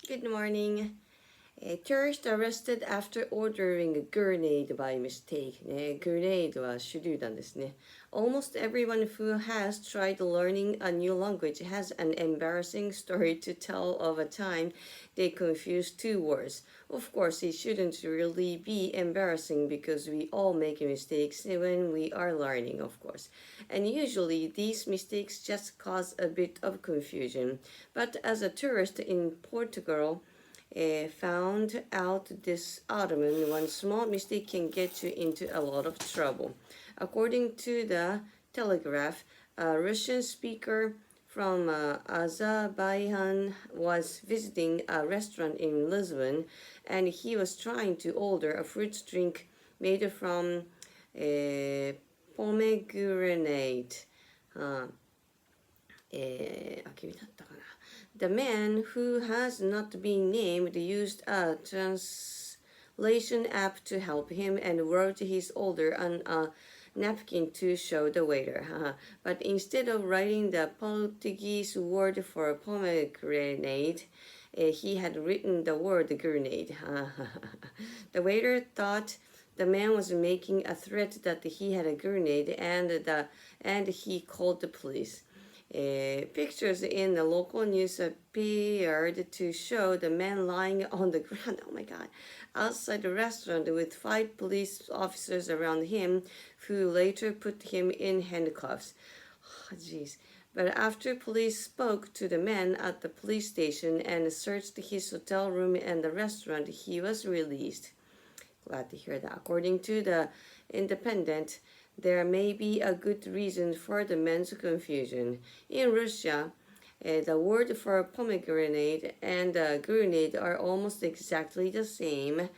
Good morning. A tourist arrested after ordering a grenade by mistake. ね、grenade は手榴弾ですね。Almost everyone who has tried learning a new language has an embarrassing story to tell of a time they confused two words. Of course, it shouldn't really be embarrassing because we all make mistakes when we are learning, of course. And usually, these mistakes just cause a bit of confusion. But as a tourist in Portugal, found out this autumn one small mistake can get you into a lot of trouble. According to the Telegraph, a Russian speaker from Azerbaijan was visiting a restaurant in Lisbon and he was trying to order a fruit drink made from pomegranate. 君だったかな。The man who has not been named used a translation app to help him and wrote his order on a napkin to show the waiter. But instead of writing the Portuguese word for pomegranate, he had written the word grenade. The waiter thought the man was making a threat that he had a grenade and he called the police. Pictures in the local news appeared to show the man lying on the ground, oh my god, outside the restaurant with 5 police officers around him who later put him in handcuffs. Oh, jeez. But after police spoke to the man at the police station and searched his hotel room and the restaurant, he was released. Glad to hear that. According to the Independent, there may be a good reason for the men's confusion. In Russia, the word for pomegranate and grenade are almost exactly the same.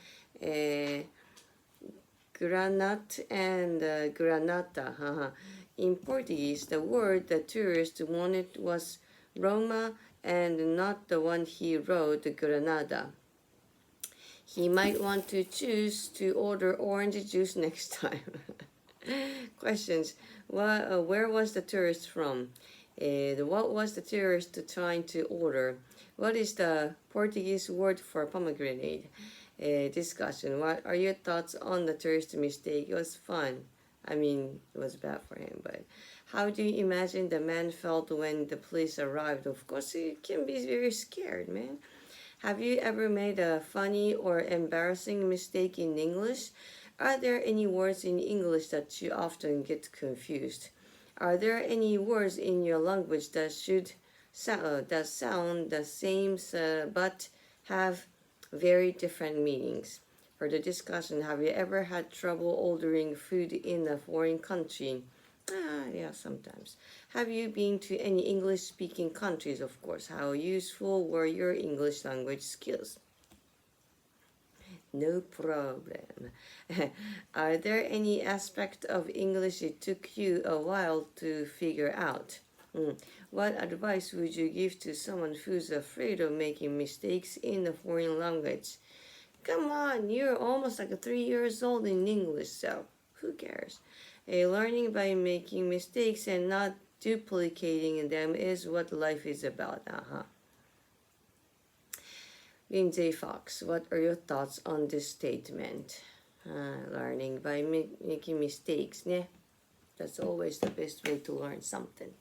Granate and granata. In Portuguese, the word the tourist wanted was Roma and not the one he wrote, Granada. He might want to choose to order orange juice next time. Questions. Where was the tourist from? What was the tourist trying to order? What is the Portuguese word for pomegranate? Discussion. What are your thoughts on the tourist mistake? It was fun. I mean, it was bad for him, but how do you imagine the man felt when the police arrived? Of course, he can be very scared, man. Have you ever made a funny or embarrassing mistake in English? Are there any words in English that you often get confused? Are there any words in your language that sound the same but have very different meanings? For the discussion, have you ever had trouble ordering food in a foreign country? Yeah, sometimes. Have you been to any English-speaking countries, of course? How useful were your English language skills? No problem. Are there any aspect of English it took you a while to figure out? What advice would you give to someone who's afraid of making mistakes in a foreign language? Come on, you're almost like 3 years old in English, so who cares? Learning by making mistakes and not duplicating them is what life is about. Lindsay Fox, what are your thoughts on this statement? Learning by making mistakes, yeah. That's always the best way to learn something.